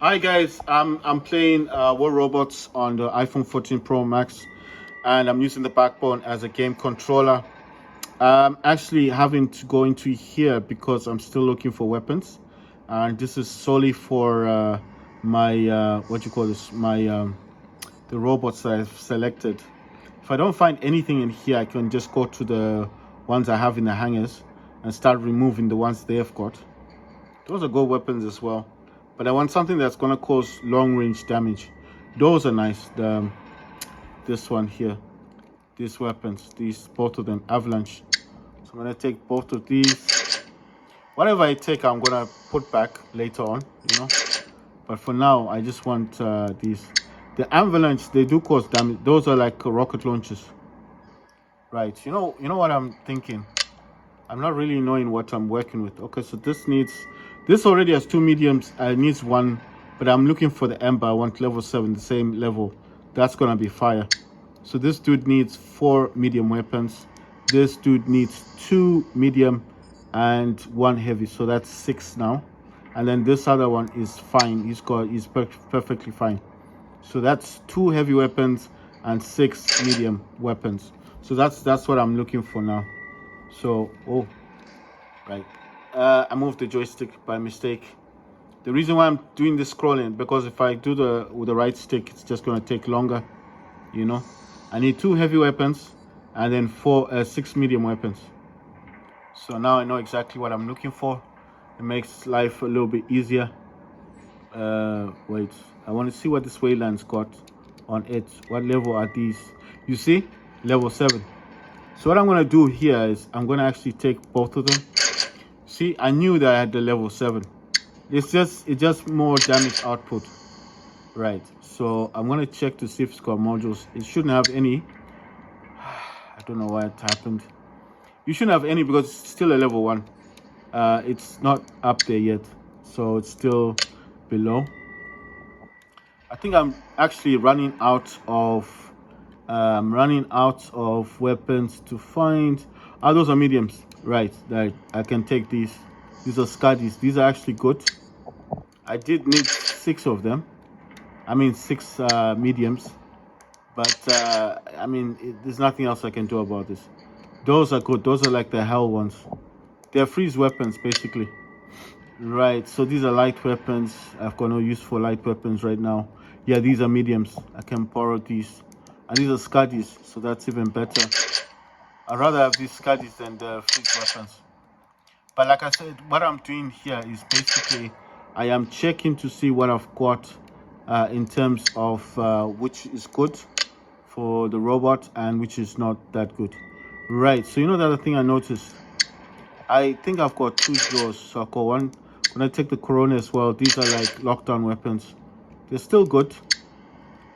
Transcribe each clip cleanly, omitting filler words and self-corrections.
Hi guys, I'm playing War Robots on the iPhone 14 Pro Max, and I'm using the Backbone as a game controller. I'm actually having to go into here because I'm still looking for weapons, and this is solely for my what you call this, my the robots that I've selected. If I don't find anything in here, I can just go to the ones I have in the hangars and start removing the ones they have got. Those are good weapons as well. But I want something that's going to cause long range damage. Those are nice. This one here. These weapons. These, both of them. Avalanche. So I'm going to take both of these. Whatever I take, I'm going to put back later on, you know. But for now, I just want these. The avalanche, they do cause damage. Those are like rocket launchers. Right. You know what I'm thinking? I'm not really knowing what I'm working with. Okay, so this already has two mediums. I needs one, but I'm looking for the ember. I want level 7, the same level. That's gonna be fire. So this dude needs 4 medium weapons. This dude needs 2 medium and 1 heavy. So that's 6 now. And then this other one is fine. He's perfectly fine. So that's 2 heavy weapons and 6 medium weapons. So that's what I'm looking for now. So, oh, right. I moved the joystick by mistake. The reason why I'm doing this scrolling, because if I do the with the right stick, it's just gonna take longer. You know, I need 2 heavy weapons and then 6 medium weapons. So now I know exactly what I'm looking for. It makes life a little bit easier. Wait, I want to see what this Wayland's got on it. What level are these? You see, level 7. So what I'm gonna do here is I'm gonna actually take both of them. See, I knew that I had the level 7. It's just more damage output. Right. So I'm gonna check to see if it's got modules. It shouldn't have any. I don't know why it happened. You shouldn't have any because it's still a level 1. It's not up there yet. So it's still below. I think I'm actually running out of weapons to find. Ah, those are mediums. Right. I can take these. These are Scuddies. These are actually good. I did need 6 of them. I mean 6 mediums. But I mean, there's nothing else I can do about this. Those are good. Those are like the hell ones. They're freeze weapons basically. Right. So these are light weapons. I've got no use for light weapons right now. Yeah, these are mediums. I can borrow these. And these are Scuddies, so that's even better. I'd rather have these Scuddies than the freeze weapons. But like I said, what I'm doing here is basically I am checking to see what I've got in terms of which is good for the robot and which is not that good. Right, so you know the other thing I noticed? I think I've got 2 drawers. So I've got one. I'm gonna take the Corona as well. These are like lockdown weapons. They're still good.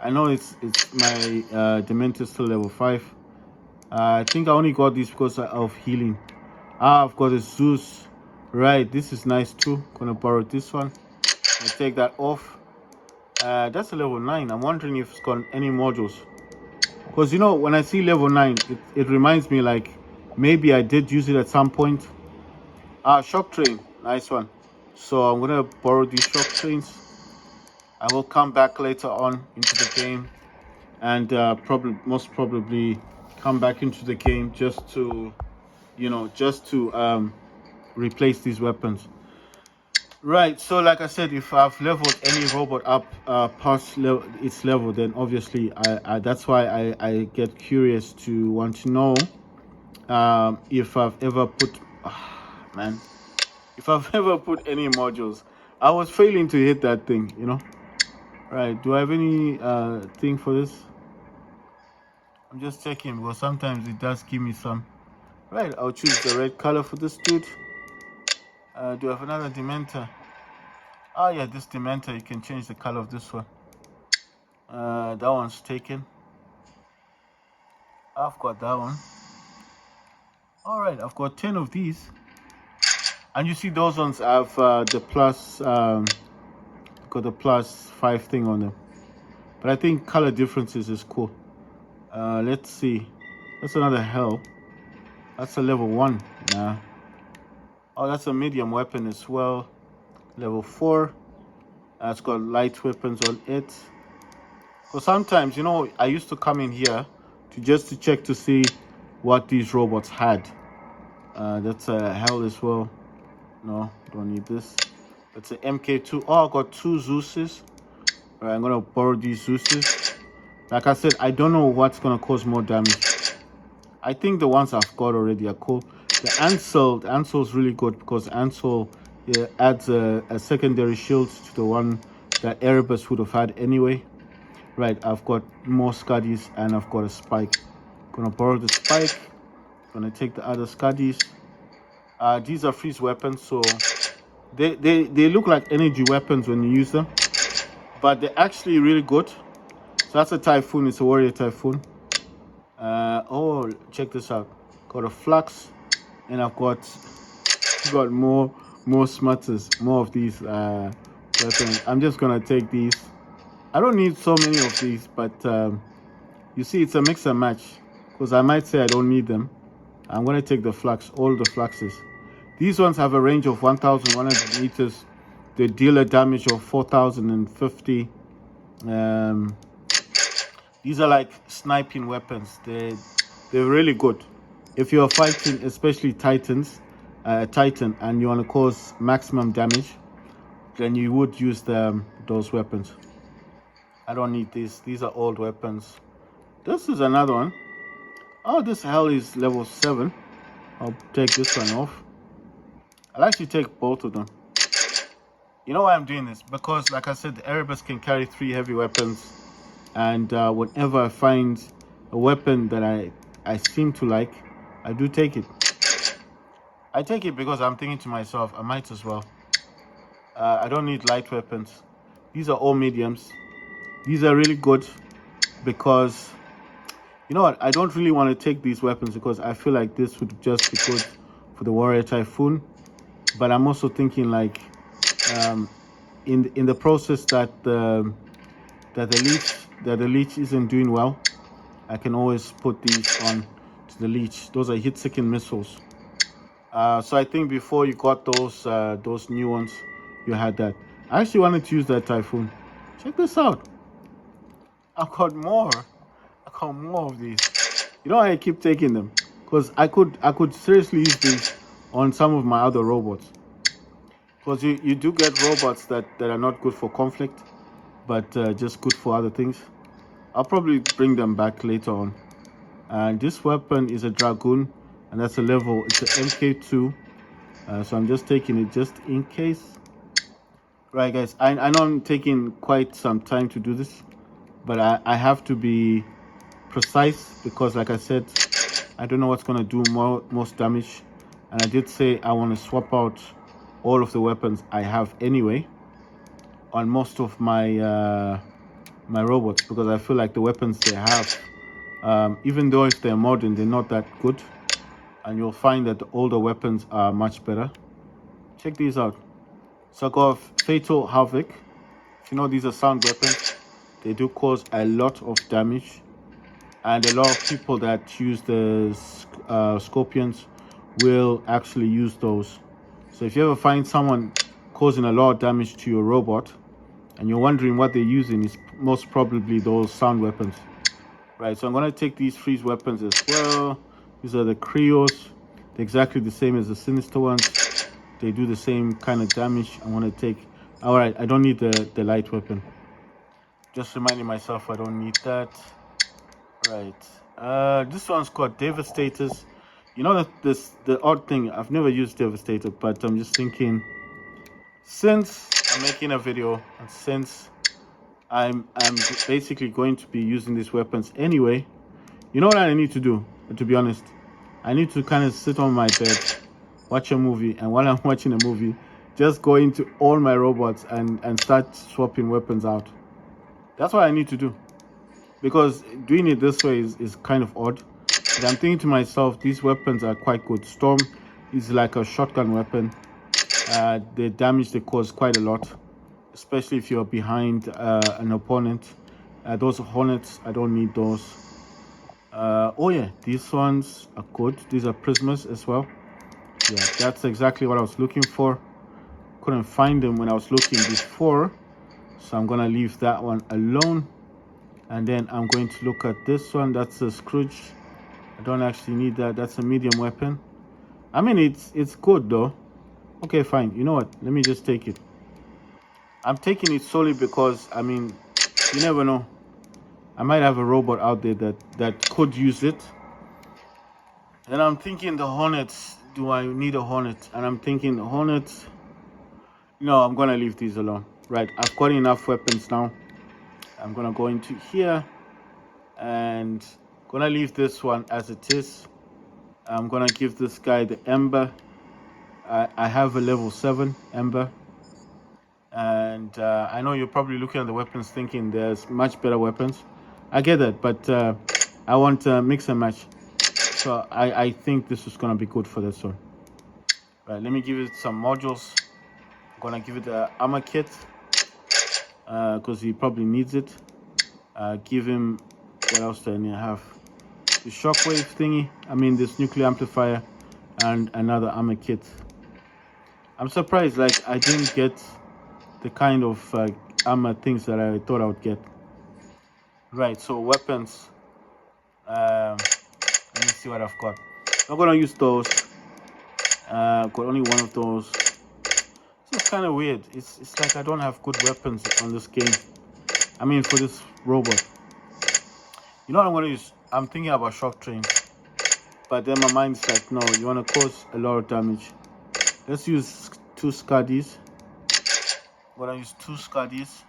I know it's my Dementor still level 5. I think I only got these because of healing. I've got a Zeus. Right, this is nice too. Gonna borrow this one. I'll take that off. That's a level 9. I'm wondering if it's got any modules. Because you know, when I see level 9, it reminds me like maybe I did use it at some point. Shock train. Nice one. So I'm gonna borrow these shock trains. I will come back later on into the game and most probably come back into the game just to, replace these weapons. Right. So, like I said, if I've leveled any robot up past its level, then obviously that's why I get curious to want to know if I've ever put, man, if I've ever put any modules. I was failing to hit that thing, you know. Right. Do I have any thing for this? I'm just checking because sometimes it does give me some. Right. I'll choose the red color for this dude. Do I have another Dementor? Oh yeah, this Dementor, you can change the color of this one. That one's taken. I've got that one. Alright, I've got 10 of these. And you see those ones have the plus, got the plus 5 thing on them. But I think color differences is cool. Let's see. That's another hell. That's a level 1. Nah. Oh, that's a medium weapon as well. Level 4. It's got light weapons on it. So sometimes, you know, I used to come in here to check to see what these robots had. That's a hell as well. No, don't need this. That's an MK2. Oh, I got two Zeuses. Alright, I'm gonna borrow these Zeuses. Like I said, I don't know what's gonna cause more damage. I think the ones I've got already are cool. The Ansel's really good because Ansel adds a secondary shield to the one that Erebus would have had anyway. Right, I've got more Scuddies and I've got a Spike. Gonna borrow the Spike. Gonna take the other Scuddies. These are freeze weapons, so they look like energy weapons when you use them, but they're actually really good. So that's a Typhoon. It's a Warrior Typhoon. Oh, check this out. Got a Flux, and I've got more smutters, more of these weapons. I'm just gonna take these. I don't need so many of these, but you see, it's a mix and match. Because I might say I don't need them. I'm gonna take the Flux, all the Fluxes. These ones have a range of 1,100 meters. They deal a damage of 4,050. These are like sniping weapons. They're really good. If you're fighting, especially Titan, and you want to cause maximum damage, then you would use those weapons. I don't need these. These are old weapons. This is another one. Oh, this hell is level 7. I'll take this one off. I'll actually take both of them. You know why I'm doing this? Because, like I said, the Erebus can carry 3 heavy weapons. And whenever I find a weapon that I seem to like, I do take it. I take it because I'm thinking to myself, I might as well. I don't need light weapons. These are all mediums. These are really good because, you know what, I don't really want to take these weapons because I feel like this would just be good for the Warrior Typhoon. But I'm also thinking like, in the process that the leech isn't doing well, I can always put these on to the leech. Those are hit-seeking missiles. So I think before you got those new ones, you had that. I actually wanted to use that Typhoon. Check this out. I've got more. I got more of these. You know why I keep taking them? Because I could seriously use these on some of my other robots. Because you do get robots that are not good for conflict, but just good for other things. I'll probably bring them back later on. And this weapon is a Dragoon, and that's a level, it's an MK2. So I'm just taking it just in case. Right, guys, I know I'm taking quite some time to do this, but I have to be precise because, like I said, I don't know what's going to do most damage. And I did say I want to swap out all of the weapons I have anyway on most of my my robots, because I feel like the weapons they have, even though if they're modern, they're not that good. And you'll find that the older weapons are much better. Check these out. So I got Fatal Havoc. If you know, these are sound weapons. They do cause a lot of damage. And a lot of people that use the Scorpions will actually use those. So if you ever find someone causing a lot of damage to your robot, and you're wondering what they're using, is most probably those sound weapons. Right, so I'm going to take these freeze weapons as well. These are the Creos. They're exactly the same as the Sinister ones. They do the same kind of damage. I want to take... Alright, I don't need the light weapon. Just reminding myself I don't need that. Right. This one's called Devastators. You know that the odd thing, I've never used Devastator, but I'm just thinking, since I'm making a video, and since I'm basically going to be using these weapons anyway, you know what I need to do, to be honest? I need to kind of sit on my bed, watch a movie, and while I'm watching a movie, just go into all my robots and start swapping weapons out. That's what I need to do. Because doing it this way is kind of odd. But I'm thinking to myself, these weapons are quite good. Storm is like a shotgun weapon. The damage they cause quite a lot, especially if you're behind an opponent. Those Hornets, I don't need those. Oh yeah, these ones are good. These are Prismas as well. Yeah, that's exactly what I was looking for. Couldn't find them when I was looking before. So I'm gonna leave that one alone. And then I'm going to look at this one. That's a Scrooge. I don't actually need that. That's a medium weapon. I mean, it's good though. Okay, fine. You know what? Let me just take it. I'm taking it solely because, I mean, you never know. I might have a robot out there that could use it. And I'm thinking the Hornets. Do I need a Hornet? And I'm thinking the Hornets. No, I'm gonna leave these alone. Right, I've got enough weapons now. I'm gonna go into here and gonna leave this one as it is. I'm gonna give this guy the Ember. I have a level 7 Ember. And I know you're probably looking at the weapons thinking there's much better weapons. I get that, but I want mix and match. So I think this is gonna be good for this one. Right, let me give it some modules. I'm gonna give it a armor kit because he probably needs it. Give him, what else do I need to have? The shockwave thingy, I mean this nuclear amplifier, and another armor kit. I'm surprised, like, I didn't get the kind of armor things that I thought I would get. Right, so weapons. Let me see what I've got. I'm gonna use those. Got only one of those. It's kind of weird. It's like I don't have good weapons on this game. I mean, for this robot. You know what I'm gonna use? I'm thinking about shock train, but then my mind's like, no, you wanna cause a lot of damage. Let's use 2 Scuddies. I'm gonna use 2 Scuddies,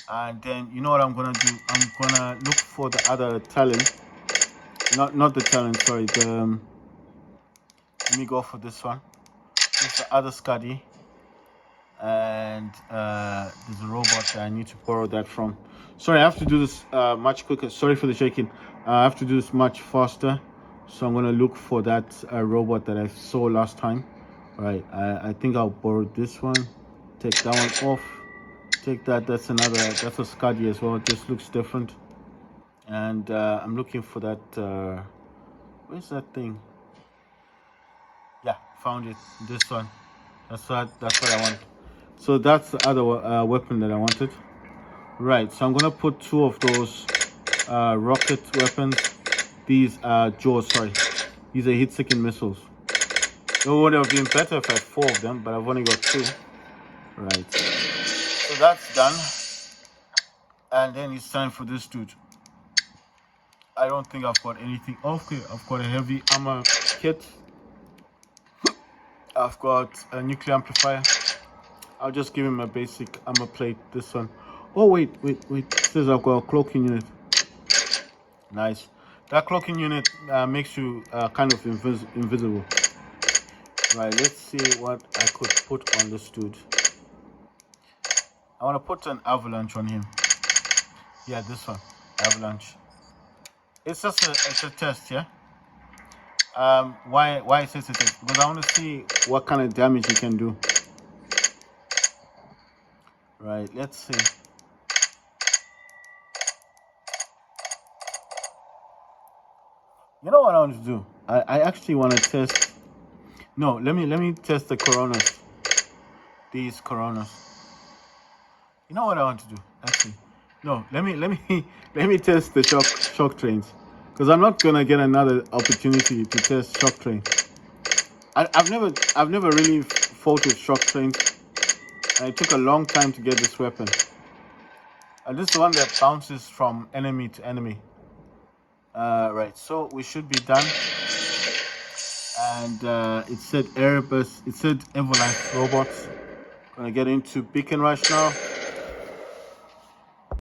and then you know what I'm gonna do? I'm gonna look for the other talent. Not the talent. Sorry. Let me go for this one. It's the other Scuddy, and there's a robot that I need to borrow that from. Sorry, I have to do this much quicker. Sorry for the shaking. I have to do this much faster. So I'm gonna look for that robot that I saw last time. All right, I think I'll borrow this one. Take that one off. Take that. That's another. That's a Scuddy as well. This looks different. And I'm looking for that. Where's that thing? Yeah, found it. This one. That's what I want. So that's the other weapon that I wanted. Right. So I'm gonna put 2 of those rocket weapons. These are jaws. Sorry, these are heat-seeking missiles. It would have been better if I had 4 of them, but I've only got 2. Right. So that's done. And then it's time for this dude. I don't think I've got anything. Okay, I've got a heavy armor kit. I've got a nuclear amplifier. I'll just give him a basic armor plate. This one. Oh wait. It says I've got a cloaking unit. Nice. That cloaking unit makes you kind of invisible. Right. Let's see what I could put on this dude. I want to put an avalanche on him. Yeah, this one. Avalanche. It's just a test, yeah. Why is it a test? Because I want to see what kind of damage he can do. Right, let's see. You know what I want to do? I actually want to test. No, let me test the coronas. These coronas. You know what I want to do? Actually, no. Let me test the shock trains, because I'm not gonna get another opportunity to test shock train. I've never really fought with shock trains. And it took a long time to get this weapon. This is the one that bounces from enemy to enemy. Right, so we should be done. And it said Erebus. It said Everlife robots. Gonna get into Beacon Rush now.